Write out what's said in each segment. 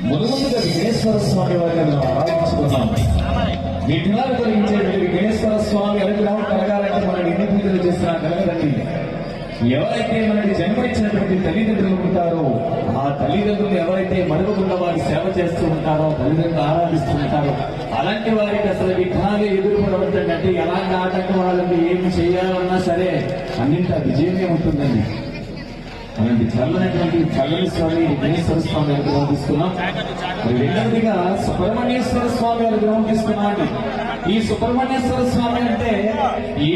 మునుముందుగా విఘ్నేశ్వర స్వామి వారిని మనం ఆరాధించుకున్నాం. విఘ్నాలు కలిగించేటువంటి విఘ్నేశ్వర స్వామి అనుగ్రహం కలగాలంటే మనం ఎన్ని పూజలు చేసినా కలగదండి. ఎవరైతే మనకి జన్మనిచ్చినటువంటి తల్లిదండ్రులు ఉంటారో ఆ తల్లిదండ్రులు ఎవరైతే మరుగున్న వారి సేవ చేస్తూ ఉంటారో, తల్లిదండ్రులు ఆరాధిస్తూ ఉంటారో, అలాంటి వారికి అసలు విఘ్నాలు ఎదుర్కొనవద్దంటే ఎలాంటి ఆటంకం వాళ్ళని ఏమి చేయాలన్నా సరే అన్నింటా విజయమే ఉంటుందండి. అలాంటి చల్లని స్వామి విఘ్నేశ్వర స్వామి అనుగ్రహం తీసుకున్నాం. రెండవదిగా సుబ్రహ్మణ్యేశ్వర స్వామి అనుగ్రహం తీసుకున్నామండి. ఈ సుబ్రహ్మణ్యేశ్వర స్వామి అంటే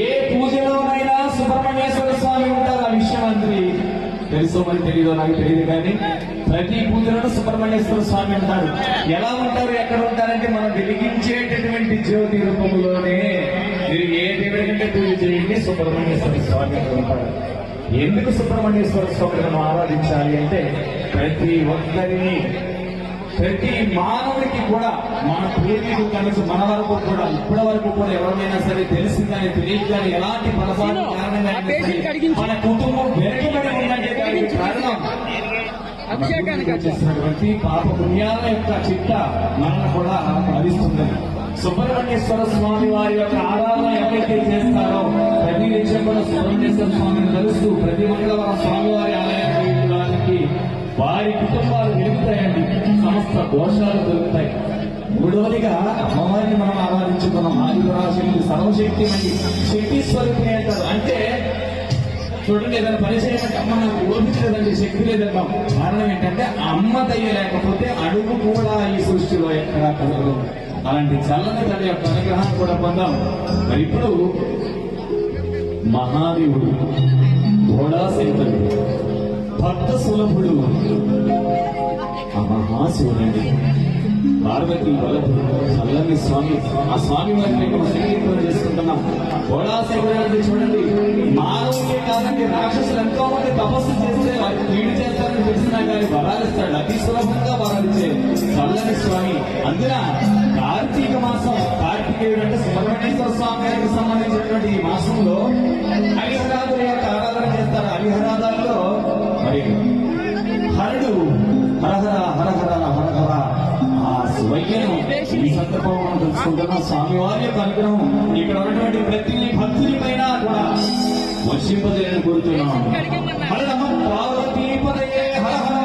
ఏ పూజలోనైనా సుబ్రహ్మణ్యేశ్వర స్వామి ఉంటారు. ఆ విషయం అందరి తెలుసో మరి తెలియదో నాకు తెలియదు, కానీ ప్రతి పూజలోనూ సుబ్రహ్మణ్యేశ్వర స్వామి ఉంటారు. ఎలా ఉంటారు, ఎక్కడ ఉంటారంటే మనం వెలిగించేటటువంటి జ్యోతి రూపంలోనే. మీరు ఏ దేవుడి కంటే పూజ చేయండి, సుబ్రహ్మణ్యేశ్వర స్వామి ఉంటారు. ఎందుకు సుబ్రహ్మణ్యేశ్వర స్వామిని మనం ఆరాధించాలి అంటే ప్రతి ఒక్కరిని, ప్రతి మానవుడికి కూడా మన పూర్వీకులు కనీసం మన వరకు కూడా ఇప్పటి వరకు కూడా ఎవరైనా సరే తెలిసి కానీ తెలియదు కానీ ఎలాంటి పరపాటు కారణమైనా మన కుటుంబం వెనకబడి ఉందంటే దానికి కారణం చేసినటువంటి పాప పుణ్యాల యొక్క చిట్ట మనల్ని కూడా భరిస్తుందని. సుబ్రహ్మణ్యేశ్వర స్వామి వారి యొక్క ఆరాధన ఎవరైతే చేస్తారో ప్రతి నిత్యం కూడా సుబ్రహ్మణ్యేశ్వర స్వామిని కలుస్తూ ప్రతి మంగళవారం స్వామివారి ఆలయానికి వారి కుటుంబాలు వెలుగుతాయండి, సమస్త దోషాలు దొరుకుతాయి. మూడవదిగా అమ్మవారిని మనం ఆరాధించుకున్నాం. ఆదిపరాశక్తి సర్వశక్తి మంది శక్తి స్వరూపిణి అంటారు. అంటే చూడండి, ఏదైనా పని చేయడానికి అమ్మ నాకు ఓపిక లేదండి, శక్తి లేదమ్మా. కారణం ఏంటంటే అమ్మ దయ్య లేకపోతే అడుగు కూడా ఈ సృష్టిలో ఎక్కడా కలగదు. అలాంటి చల్లని తల్లి యొక్క అనుగ్రహాన్ని కూడా పొందాం. మరి ఇప్పుడు మహాదేవుడు, ఘోడాశంకరుడు, భక్త సులభుడు, ఆ మహాశివుడండి, పార్వతీ వల్లభుడు, చల్లని స్వామి. ఆ స్వామి వారిని సంగీతం చేసుకుంటున్నాం. ఘోడాశంకరుడు చూడండి, మానవులే కాదండి, రాక్షసులు ఎంతో మంది తపస్సు చేస్తే వారికి కీడు చేస్తారని తెలిసినా కానీ వరాలిస్తాడు. అతి సులభంగా వరాలిచ్చే చల్లని స్వామి. అందున కార్తీక మాసం, కార్తీకేయుడు అంటే సుబ్రహ్మణ్యేశ్వర స్వామి గారికి సంబంధించినటువంటి ఈ మాసంలో హరిహరాదుల యొక్క ఆరాధన చేస్తారు. హరిహరాదాల్లో మరి హరుడు హరహర హరహర హరహర ఆ శివయ్యను ఈ సందర్భం మనం తెలుసుకుంటున్నాం. స్వామివారి యొక్క అనుగ్రహం ఇక్కడ ఉన్నటువంటి ప్రతి భక్తుని పైన కూడా వర్షింపజేయాలని కోరుతున్నాం. హర నమ పార్వతీపదయే హర హర.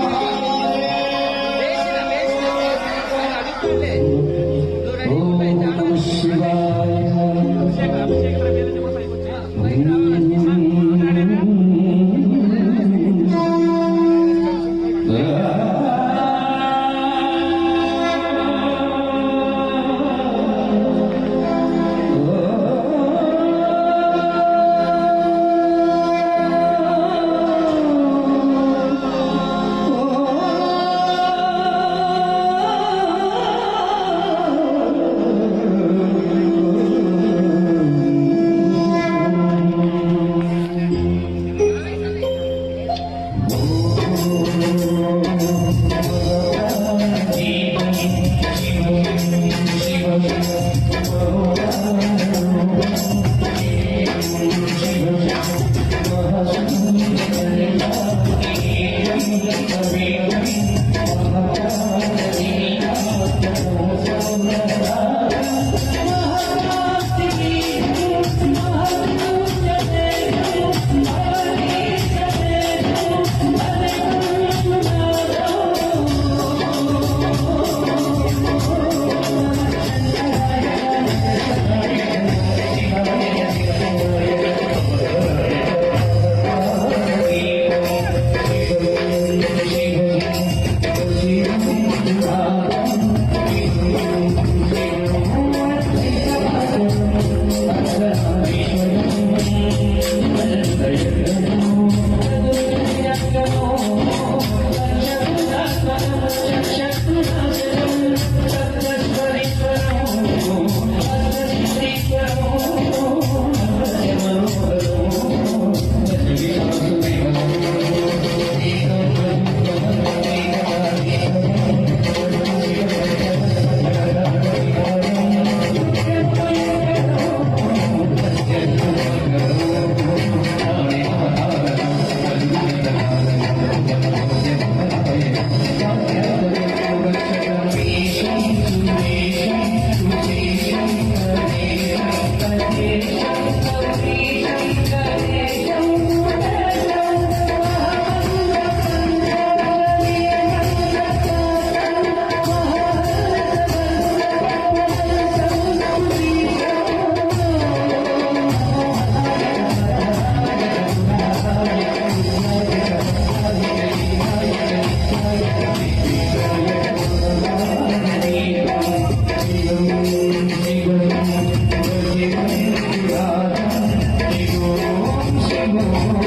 నీ